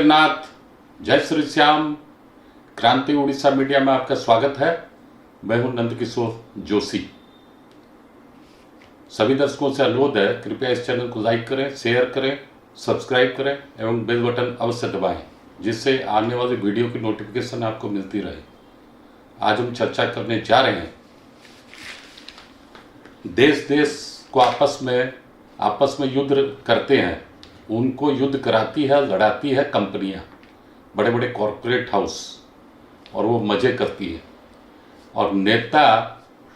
जगन्नाथ, जय श्री श्याम। क्रांति उड़ीसा मीडिया में आपका स्वागत है। मैं हूं नंदकिशोर जोशी। सभी दर्शकों से अनुरोध है, कृपया इस चैनल को लाइक करें, शेयर करें, सब्सक्राइब करें एवं बेल बटन अवश्य दबाएं, जिससे आने वाली वीडियो की नोटिफिकेशन आपको मिलती रहे। आज हम चर्चा करने जा रहे हैं, देश देश को आपस में युद्ध करते हैं, उनको युद्ध कराती है, लड़ाती है कंपनियां, बड़े बड़े कॉरपोरेट हाउस, और वो मजे करती है। और नेता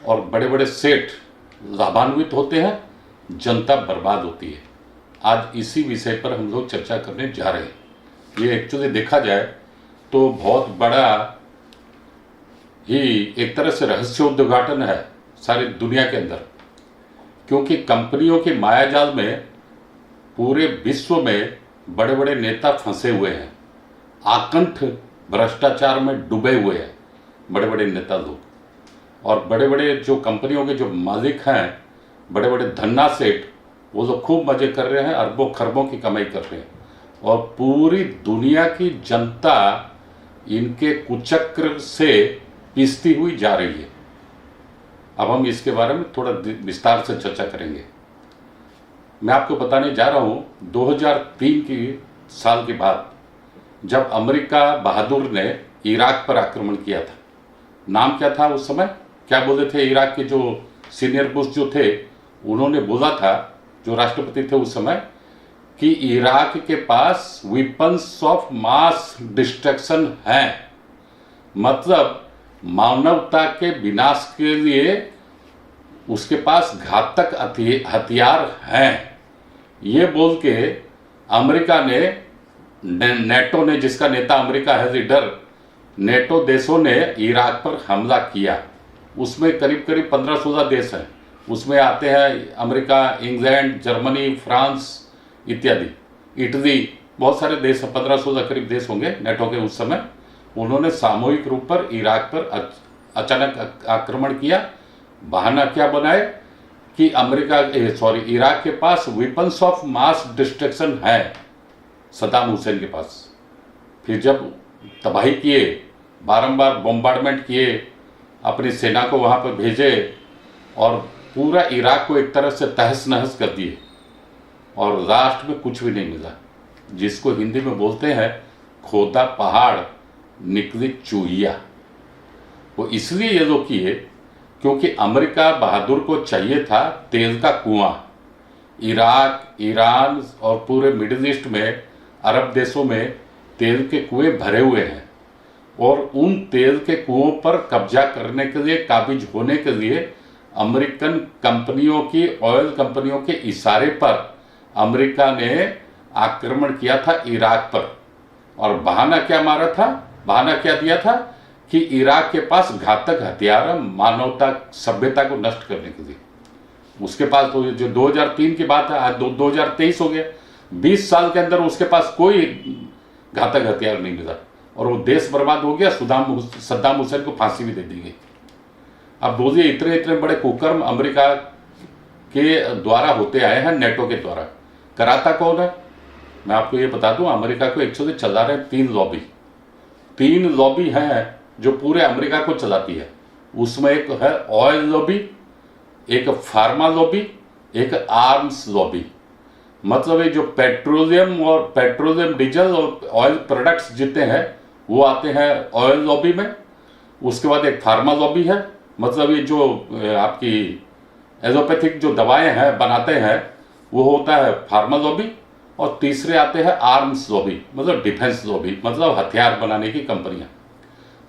और बड़े बड़े सेठ लाभान्वित होते हैं, जनता बर्बाद होती है। आज इसी विषय पर हम लोग चर्चा करने जा रहे हैं। ये एक्चुअली देखा जाए तो बहुत बड़ा ही एक तरह से रहस्य उद्घाटन है सारी दुनिया के अंदर, क्योंकि कंपनियों के मायाजाल में पूरे विश्व में बड़े बड़े नेता फंसे हुए हैं, आकंठ भ्रष्टाचार में डूबे हुए हैं बड़े बड़े नेता लोग। और बड़े बड़े जो कंपनियों के जो मालिक हैं, बड़े बड़े धन्ना सेठ, वो लोग खूब मजे कर रहे हैं, अरबों खरबों की कमाई कर रहे हैं। और पूरी दुनिया की जनता इनके कुचक्र से पिसती हुई जा रही है। अब हम इसके बारे में थोड़ा विस्तार से चर्चा करेंगे। मैं आपको बताने जा रहा हूँ 2003 की साल की बात, जब अमेरिका बहादुर ने इराक पर आक्रमण किया था। नाम क्या था उस समय, क्या बोले थे इराक के जो सीनियर बुश जो थे, उन्होंने बोला था, जो राष्ट्रपति थे उस समय, कि इराक के पास वेपन्स ऑफ मास डिस्ट्रक्शन हैं, मतलब मानवता के विनाश के लिए उसके पास घातक हथियार हैं। ये बोल के अमेरिका ने, नेटो ने, जिसका नेता अमेरिका है लीडर, नेटो देशों ने इराक पर हमला किया। उसमें करीब करीब 15-16 देश हैं। उसमें आते हैं अमेरिका, इंग्लैंड, जर्मनी, फ्रांस इत्यादि, इटली, बहुत सारे देश, 15-16 करीब देश होंगे नेटो के उस समय। उन्होंने सामूहिक रूप पर इराक पर अचानक आक्रमण किया। बहाना क्या बनाए कि इराक के पास वेपन्स ऑफ मास डिस्ट्रक्शन है सद्दाम हुसैन के पास। फिर जब तबाही किए, बारंबार बॉम्बार्डमेंट किए, अपनी सेना को वहां पर भेजे और पूरा इराक को एक तरह से तहस नहस कर दिए, और राष्ट्र में कुछ भी नहीं मिला। जिसको हिंदी में बोलते हैं, खोदा पहाड़ निकली चूहिया। वो इसलिए ये लोग किए क्योंकि अमेरिका बहादुर को चाहिए था तेल का कुआं। इराक, ईरान और पूरे मिडिल ईस्ट में, अरब देशों में तेल के कुएं भरे हुए हैं, और उन तेल के कुओं पर कब्जा करने के लिए, काबिज होने के लिए अमेरिकन कंपनियों की, ऑयल कंपनियों के इशारे पर अमेरिका ने आक्रमण किया था इराक पर। और बहाना क्या मारा था, बहाना क्या दिया था कि इराक के पास घातक हथियार है मानवता, सभ्यता को नष्ट करने के लिए। उसके पास तो जो 2003 की बात है, आज 2023 हो गया, 20 साल के अंदर उसके पास कोई घातक हथियार नहीं मिला, और वो देश बर्बाद हो गया। सद्दाम हुसैन को फांसी भी दे दी गई। अब बोलिए, इतने इतने बड़े कुकर्म अमेरिका के द्वारा होते आए हैं, नेटो के द्वारा। कराता कौन है, मैं आपको ये बता दूं, अमेरिका को एक्चुअली चला रहे हैं तीन लॉबी हैं जो पूरे अमेरिका को चलाती है। उसमें एक है ऑयल लॉबी, एक फार्मा लॉबी, एक आर्म्स लॉबी। मतलब ये जो पेट्रोलियम, डीजल और ऑयल प्रोडक्ट्स जितने हैं, वो आते हैं ऑयल लॉबी में। उसके बाद एक फार्मा लॉबी है, मतलब ये जो आपकी एलोपैथिक जो दवाएं हैं बनाते हैं, वो होता है फार्मा लॉबी। और तीसरे आते हैं आर्म्स लॉबी, मतलब डिफेंस लॉबी, मतलब हथियार बनाने की कंपनियां।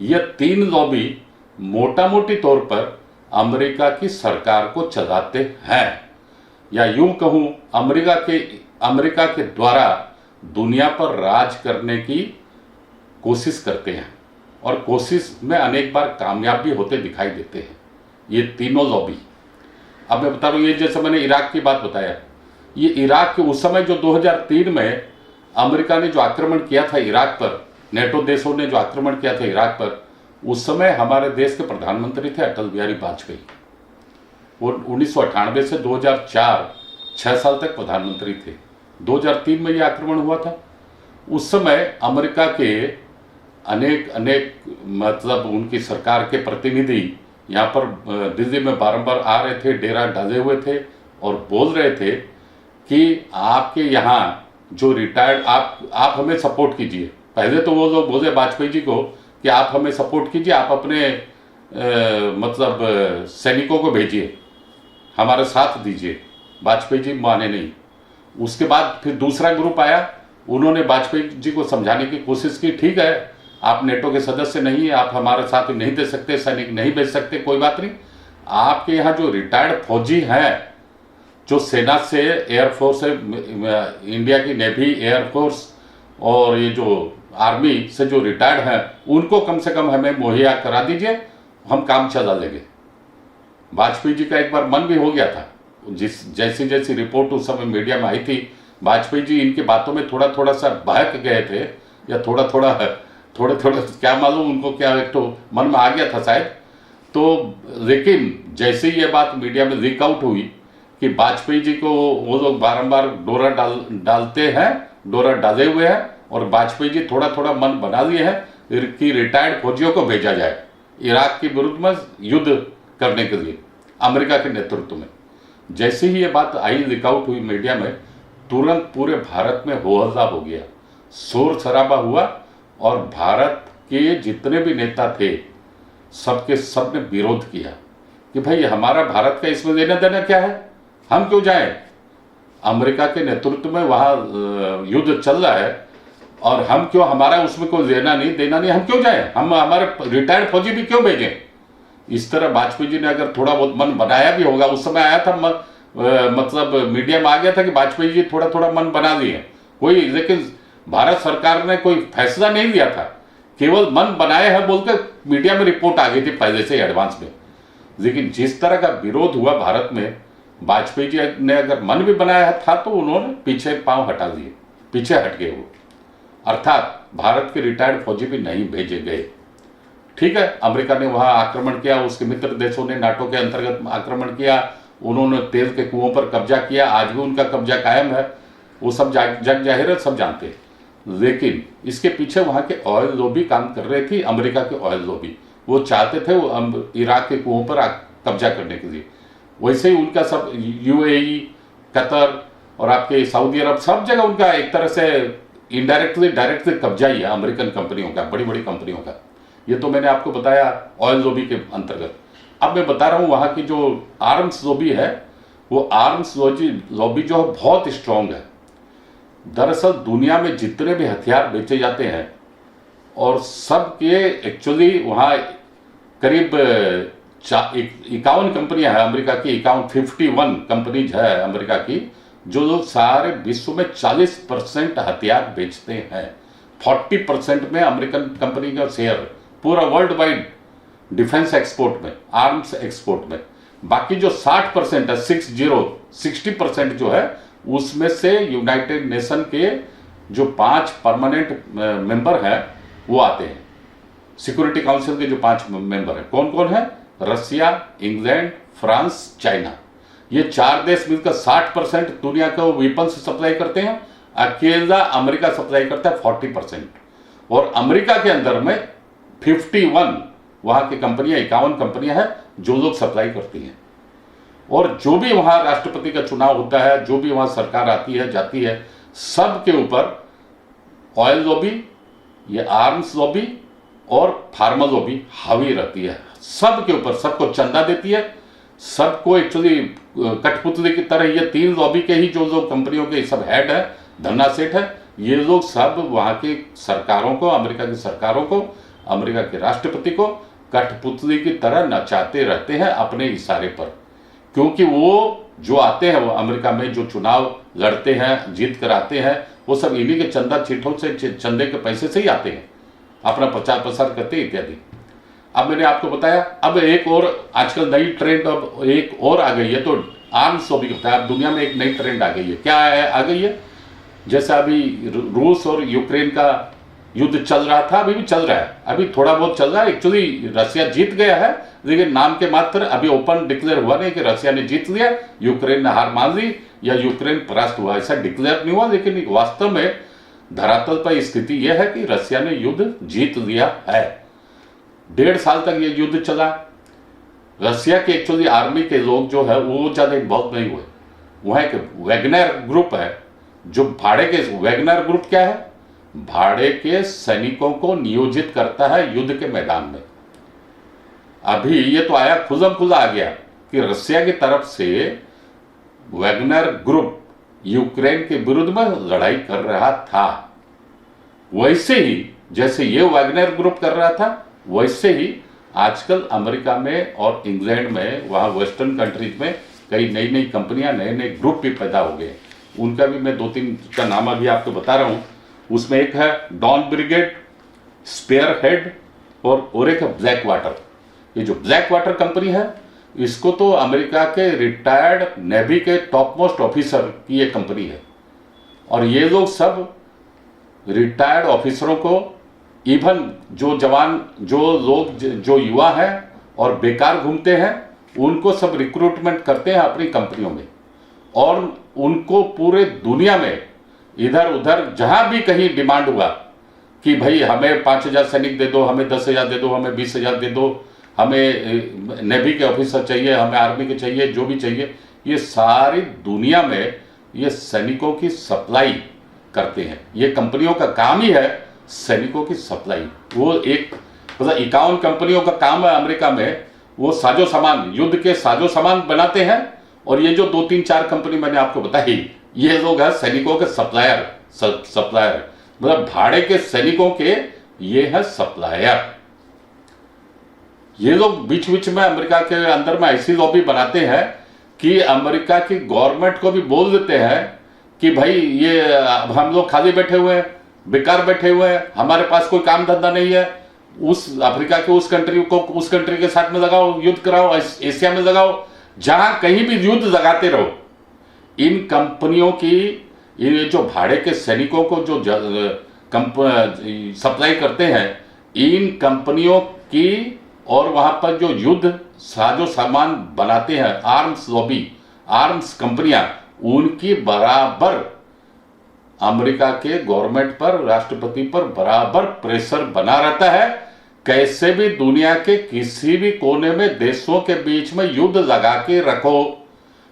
ये तीन लॉबी मोटा मोटी तौर पर अमेरिका की सरकार को चलाते हैं, या यूं कहूं अमेरिका के द्वारा दुनिया पर राज करने की कोशिश करते हैं, और कोशिश में अनेक बार कामयाब भी होते दिखाई देते हैं ये तीनों लॉबी। अब मैं बता रहा हूं, ये जैसे मैंने इराक की बात बताया, ये इराक के उस समय जो 2003 में अमेरिका ने जो आक्रमण किया था इराक पर, नेटो देशों ने जो आक्रमण किया था इराक पर, उस समय हमारे देश के प्रधानमंत्री थे अटल बिहारी वाजपेयी। वो 1998 से 2004 6 साल तक प्रधानमंत्री थे। 2003 में ये आक्रमण हुआ था। उस समय अमेरिका के अनेक अनेक मतलब उनकी सरकार के प्रतिनिधि यहाँ पर दिल्ली में बारंबार आ रहे थे, डेरा डाले हुए थे और बोल रहे थे कि आपके यहाँ जो रिटायर्ड आप हमें सपोर्ट कीजिए। पहले तो वो लोग बोले वाजपेयी जी को कि आप हमें सपोर्ट कीजिए, आप अपने मतलब सैनिकों को भेजिए, हमारे साथ दीजिए। वाजपेयी जी माने नहीं। उसके बाद फिर दूसरा ग्रुप आया, उन्होंने वाजपेयी जी को समझाने की कोशिश की, ठीक है आप नेटो के सदस्य नहीं है, आप हमारे साथ नहीं दे सकते, सैनिक नहीं भेज सकते, कोई बात नहीं। आपके यहाँ जो रिटायर्ड फौजी हैं, जो सेना से, एयरफोर्स से, इंडिया की नेवी, एयरफोर्स और ये जो आर्मी से जो रिटायर्ड हैं, उनको कम से कम हमें मुहैया करा दीजिए, हम काम चला लेंगे। वाजपेयी जी का एक बार मन भी हो गया था। जैसी जैसी रिपोर्ट उस समय मीडिया में आई थी, वाजपेयी जी इनकी बातों में थोड़ा थोड़ा सा बहक गए थे, या थोड़ा थोड़ा क्या मालूम उनको क्या एक तो मन में आ गया था शायद। तो लेकिन जैसे ही ये बात मीडिया में लीक आउट हुई कि वाजपेयी जी को वो लोग बारंबार डोरा डालते हैं, डोरा डाले हुए हैं, और वाजपेयी जी थोड़ा थोड़ा मन बना लिए हैं कि रिटायर्ड फौजियों को भेजा जाए इराक के विरुद्ध में युद्ध करने के लिए अमेरिका के नेतृत्व में। जैसे ही ये बात आई, लीक आउट हुई मीडिया में, तुरंत पूरे भारत में हो हल्ला हो गया, शोर शराबा हुआ, और भारत के जितने भी नेता थे सबके सब ने विरोध किया कि भाई हमारा भारत का इसमें लेना देना क्या है, हम क्यों जाएं? अमेरिका के नेतृत्व में वहाँ युद्ध चल रहा है और हम क्यों, हमारा उसमें कोई लेना नहीं देना नहीं, हम क्यों जाएं? हम हमारे रिटायर्ड फौजी भी क्यों भेजें? इस तरह वाजपेयी जी ने अगर थोड़ा बहुत मन बनाया भी होगा, उस समय आया था मतलब मीडिया में आ गया था कि वाजपेयी जी थोड़ा थोड़ा मन बना लिए कोई, लेकिन भारत सरकार ने कोई फैसला नहीं लिया था, केवल मन बनाए हैं बोलकर मीडिया में रिपोर्ट आ गई थी पहले से एडवांस में। लेकिन जिस तरह का विरोध हुआ भारत में, वाजपेयी जी ने अगर मन भी बनाया था तो उन्होंने पीछे पांव हटा दिए, पीछे हट गए वो, अर्थात भारत के रिटायर्ड फौजी भी नहीं भेजे गए। ठीक है, अमेरिका ने वहां आक्रमण किया, उसके मित्र देशों ने नाटो के अंतर्गत आक्रमण किया, उन्होंने तेल के कुओं पर कब्जा किया, आज भी उनका कब्जा कायम है, वो सब जग जाहिर है, सब जानते हैं। लेकिन इसके पीछे वहां के ऑयल लॉबी काम कर रही थी, अमेरिका के ऑयल लॉबी, वो चाहते थे वो इराक के कुओं पर कब्जा करने के लिए। वैसे ही उनका सब यूएई, कतर और आपके सऊदी अरब, सब जगह उनका एक तरह से इनडायरेक्टली डायरेक्टली कब्जा ही है अमेरिकन कंपनियों का, बड़ी बड़ी कंपनियों का। ये तो मैंने आपको बताया ऑयल लॉबी के अंतर्गत। अब मैं बता रहा हूँ वहाँ की जो आर्म्स लॉबी है, वो आर्म्स लॉबी जो है बहुत स्ट्रांग है। दरअसल दुनिया में जितने भी हथियार बेचे जाते हैं और सब के एक्चुअली वहाँ करीब 51 कंपनियां हैं अमेरिका की, 51 कंपनीज है अमेरिका की, जो लोग सारे विश्व में 40% हथियार बेचते हैं। 40% में अमेरिकन कंपनी का शेयर पूरा वर्ल्ड वाइड डिफेंस एक्सपोर्ट में, आर्म्स एक्सपोर्ट में। बाकी जो 60% है, 60% जो है, उसमें से यूनाइटेड नेशन के जो 5 परमानेंट मेंबर हैं वो आते हैं। सिक्योरिटी काउंसिल के जो 5 मेंबर हैं, कौन कौन है? रसिया, इंग्लैंड, फ्रांस, चाइना। ये 4 देश मिलकर 60% दुनिया को वेपन्स सप्लाई करते हैं। अकेला अमेरिका सप्लाई करता है 40%। और अमेरिका के अंदर में 51 वहाँ की कंपनियां, 51 कंपनियां हैं जो लोग सप्लाई करती हैं। और जो भी वहाँ राष्ट्रपति का चुनाव होता है, जो भी वहाँ सरकार आती है जाती है, सब के ऊपर ऑयल लॉबी, ये आर्म्स लॉबी और फार्मा लॉबी हावी रहती है। सब के ऊपर, सबको चंदा देती है, सबको एक्चुअली कठपुतली की तरह। ये 3 लॉबी के ही जो लोग कंपनियों के सब हेड है, धन्ना सेठ है, ये लोग सब वहाँ की सरकारों को, अमेरिका की सरकारों को, अमेरिका के राष्ट्रपति को कठपुतली की तरह नचाते रहते हैं अपने इशारे पर। क्योंकि वो जो आते हैं, वो अमेरिका में जो चुनाव लड़ते हैं, जीत कर आते हैं, वो सब इन्हीं के चंदा चिट्ठों से, चंदे के पैसे से ही आते हैं, अपना प्रचार प्रसार करते इत्यादि। अब मैंने आपको बताया, अब एक और आजकल नई ट्रेंड अब एक और आ गई है, तो आर्म्स लॉबी होता है। अब दुनिया में एक नई ट्रेंड आ गई है। क्या है आ गई है? जैसा अभी रूस और यूक्रेन का युद्ध चल रहा था, अभी भी चल रहा है, अभी थोड़ा बहुत चल रहा है। एक्चुअली रसिया जीत गया है, लेकिन नाम के मात्र, अभी ओपन डिक्लेयर हुआ नहीं कि रसिया ने जीत लिया, यूक्रेन ने हार मान ली या यूक्रेन परास्त हुआ, ऐसा डिक्लेयर नहीं हुआ। लेकिन वास्तव में धरातल पर स्थिति यह है कि रसिया ने युद्ध जीत लिया है। 1.5 साल तक ये युद्ध चला। रसिया के एक्चुअली आर्मी के लोग जो है वो ज़्यादा इन्वॉल्व नहीं हुए। वहाँ एक वैगनर ग्रुप है जो भाड़े के, वैगनर ग्रुप क्या है? भाड़े के सैनिकों को नियोजित करता है युद्ध के मैदान में। अभी ये तो आया खुला खुला आ गया कि रसिया की तरफ से वैगनर ग्रुप यूक्रेन के विरुद्ध में लड़ाई कर रहा था। वैसे ही जैसे ये वैगनर ग्रुप कर रहा था, वैसे ही आजकल अमेरिका में और इंग्लैंड में, वहाँ वेस्टर्न कंट्रीज में कई नई नई कंपनियां, नए नए ग्रुप भी पैदा हो गए। उनका भी मैं 2-3 का नाम अभी आपको बता रहा हूँ। उसमें एक है डॉन ब्रिगेड, स्पेयर हेड और एक है ब्लैक वाटर। ये जो ब्लैक वाटर कंपनी है, इसको तो अमेरिका के रिटायर्ड नेवी के टॉप मोस्ट ऑफिसर की ये कंपनी है। और ये लोग सब रिटायर्ड ऑफिसरों को, इवन जो जवान, जो लोग, जो युवा हैं और बेकार घूमते हैं, उनको सब रिक्रूटमेंट करते हैं अपनी कंपनियों में। और उनको पूरे दुनिया में इधर उधर जहां भी कहीं डिमांड हुआ कि भाई हमें 5,000 सैनिक दे दो, हमें 10,000 दे दो, हमें 20,000 दे दो, हमें नेवी के ऑफिसर चाहिए, हमें आर्मी के चाहिए, जो भी चाहिए, ये सारी दुनिया में ये सैनिकों की सप्लाई करते हैं। ये कंपनियों का काम ही है सैनिकों की सप्लाई। वो एक मतलब 51 कंपनियों का काम है अमेरिका में। वो साजो सामान, युद्ध के साजो सामान बनाते हैं। और ये जो 2-3-4 कंपनी मैंने आपको बताई, ये लोग हैं सैनिकों के सप्लायर। मतलब भाड़े के सैनिकों के ये है सप्लायर। ये लोग बीच बीच में अमेरिका के अंदर में ऐसी लॉबी बनाते हैं कि अमेरिका की गवर्नमेंट को भी बोल देते हैं कि भाई ये हम लोग खाली बैठे हुए हैं, बेकार बैठे हुए हैं, हमारे पास कोई काम धंधा नहीं है, उस अफ्रीका के उस कंट्री को उस कंट्री के साथ में लगाओ, युद्ध कराओ, एशिया में लगाओ, जहां कहीं भी युद्ध लगाते रहो। इन कंपनियों की, ये जो भाड़े के सैनिकों को जो सप्लाई करते हैं, इन कंपनियों की और वहां पर जो युद्ध साजो सामान बनाते हैं, आर्म्स लॉबी, आर्म्स कंपनियां, उनकी बराबर अमेरिका के गवर्नमेंट पर, राष्ट्रपति पर बराबर प्रेशर बना रहता है। कैसे भी दुनिया के किसी भी कोने में देशों के बीच में युद्ध लगा के रखो,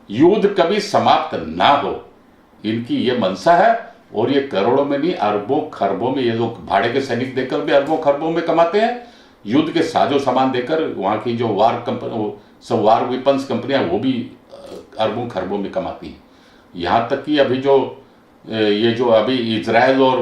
युद्ध कभी समाप्त ना हो। इनकी ये मंशा है। और ये करोड़ों में नहीं, अरबों खरबों में ये लोग भाड़े के सैनिक देकर भी अरबों खरबों में कमाते हैं। युद्ध के साजो सामान देकर वहाँ की जो वार कंपनी, सब वार वेपन्स कंपनियां, वो भी अरबों खरबों में कमाती हैं। यहाँ तक कि अभी जो ये जो अभी इजराइल और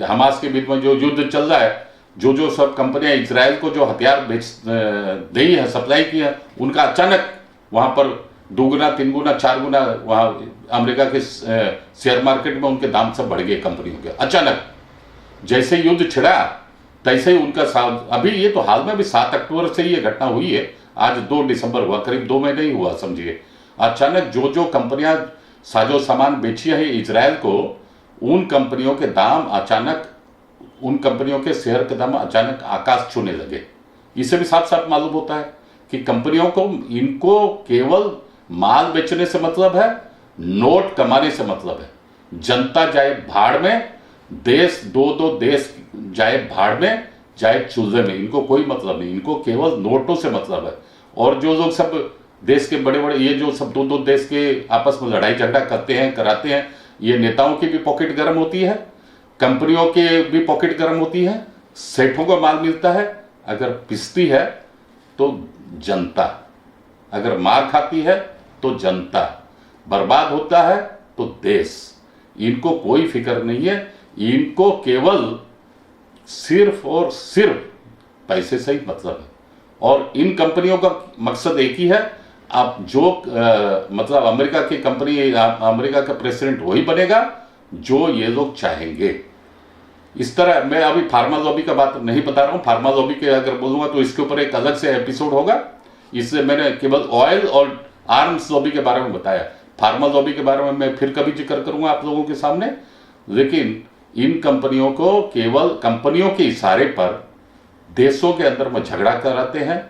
हमास के बीच में जो युद्ध चल रहा है, जो जो सब कंपनियां इजराइल को जो हथियार दी है, सप्लाई की है, उनका अचानक वहाँ पर 2 गुना 3 गुना 4 गुना वहाँ अमेरिका के शेयर मार्केट में उनके दाम सब बढ़ गए कंपनियों के। अचानक जैसे युद्ध छिड़ा तैसे ही उनका अभी ये तो हाल में भी 7 अक्टूबर से ये घटना हुई है। आज 2 दिसंबर हुआ, करीब 2 महीने ही हुआ समझिए। अचानक जो जो कंपनियां साजो सामान बेची है इजराइल को, उन कंपनियों के दाम अचानक, उन कंपनियों के शेयर के दाम अचानक आकाश छूने लगे। इससे भी साफ साफ मालूम होता है कि कंपनियों को, इनको केवल माल बेचने से मतलब है, नोट कमाने से मतलब है। जनता जाए भाड़ में, देश दो देश जाए भाड़ में, जाए चूल्हे में, इनको कोई मतलब नहीं। इनको केवल नोटों से मतलब है। और जो लोग सब देश के बड़े बड़े, ये जो सब 2 देश के आपस में लड़ाई झगड़ा करते हैं, कराते हैं, ये नेताओं की भी पॉकेट गर्म होती है, कंपनियों की भी पॉकेट गर्म होती है, सेठों को माल मिलता है। अगर पिसती है तो जनता, अगर मार खाती है तो जनता, बर्बाद होता है तो देश। इनको कोई फिक्र नहीं है। इनको केवल सिर्फ और सिर्फ पैसे से ही मतलब है। और इन कंपनियों का मकसद एक ही है, आप जो मतलब अमेरिका की कंपनी, अमेरिका का प्रेसिडेंट वही बनेगा जो ये लोग चाहेंगे। इस तरह मैं अभी फार्मा लॉबी का बात नहीं बता रहा हूँ। फार्मा लॉबी के अगर बोलूँगा तो इसके ऊपर एक अलग से एपिसोड होगा। इससे मैंने केवल ऑयल और आर्म्स लॉबी के बारे में बताया। फार्मा लॉबी के बारे में मैं फिर कभी जिक्र करूँगा आप लोगों के सामने। लेकिन इन कंपनियों को केवल कंपनियों के इशारे पर देशों के अंदर में झगड़ा कराते हैं।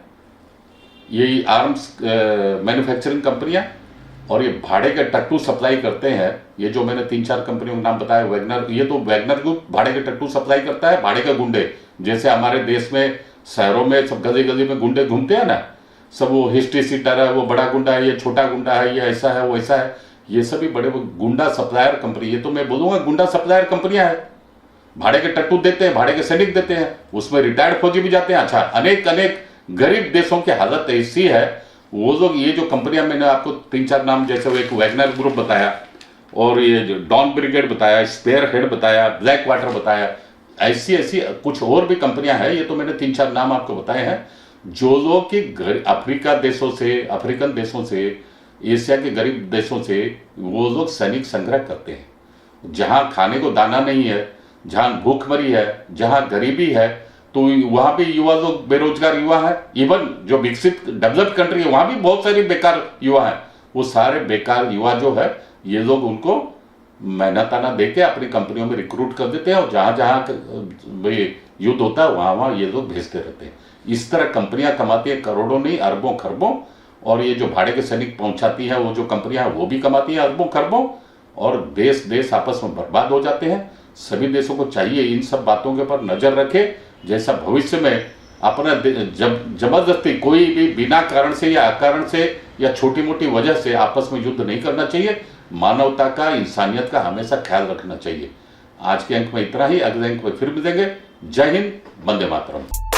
यही आर्म्स मैन्युफैक्चरिंग कंपनियां, और ये भाड़े के टट्टू सप्लाई करते हैं। ये जो मैंने 3-4 कंपनियों के नाम बताया, वैगनर, ये तो वैगनर ग्रुप भाड़े के टट्टू सप्लाई करता है, भाड़े के गुंडे। जैसे हमारे देश में शहरों में सब गली गली में गुंडे घूमते हैं ना, सब वो हिस्ट्री सीटर है, वो बड़ा गुंडा है, ये छोटा गुंडा है, ये ऐसा है, वो ऐसा है, ये सभी बड़े गुंडा सप्लायर कंपनी। ये तो मैं बोलूंगा गुंडा सप्लायर कंपनियां हैं। भाड़े के टट्टू देते हैं, भाड़े के सैनिक देते हैं, उसमें रिटायर्ड फौजी भी जाते हैं। अच्छा, अनेक अनेक गरीब देशों की हालत ऐसी है, वो लोग, ये जो कंपनियां मैंने आपको 3-4 नाम, जैसे वो एक वैगनर ग्रुप बताया, और ये जो डॉन ब्रिगेड बताया, स्पेयर हेड बताया, ब्लैक वाटर बताया, ऐसी ऐसी कुछ और भी कंपनियां हैं। ये तो मैंने 3-4 नाम आपको बताए हैं, जो लोग कि अफ्रीका देशों से, अफ्रीकन देशों से, एशिया के गरीब देशों से वो लोग सैनिक संग्रह करते हैं। जहां खाने को दाना नहीं है, जहां भूखमरी है, जहां गरीबी है, तो वहां भी युवा लोग बेरोजगार युवा है। इवन जो विकसित डेवलप्ड कंट्री है वहां भी बहुत सारे बेकार युवा है। वो सारे बेकार युवा जो है, ये लोग उनको मेहनताना देके अपनी कंपनियों में रिक्रूट कर देते हैं, और जहां जहां युद्ध होता है वहां वहां ये लोग भेजते रहते हैं। इस तरह कंपनियां कमाती है करोड़ों नहीं, अरबों खरबों। और ये जो भाड़े के सैनिक पहुंचाती है, वो जो कंपनियां वो भी कमाती हैं अरबों खरबों, और देश देश आपस में बर्बाद हो जाते हैं। सभी देशों को चाहिए इन सब बातों के ऊपर नजर रखे, जैसा भविष्य में अपना जबरदस्ती कोई भी बिना कारण से या अकारण से या छोटी मोटी वजह से आपस में युद्ध नहीं करना चाहिए। मानवता का, इंसानियत का हमेशा ख्याल रखना चाहिए। आज के अंक में इतना ही, अगले अंक में फिर मिलेंगे। जय हिंद, वंदे मातरम।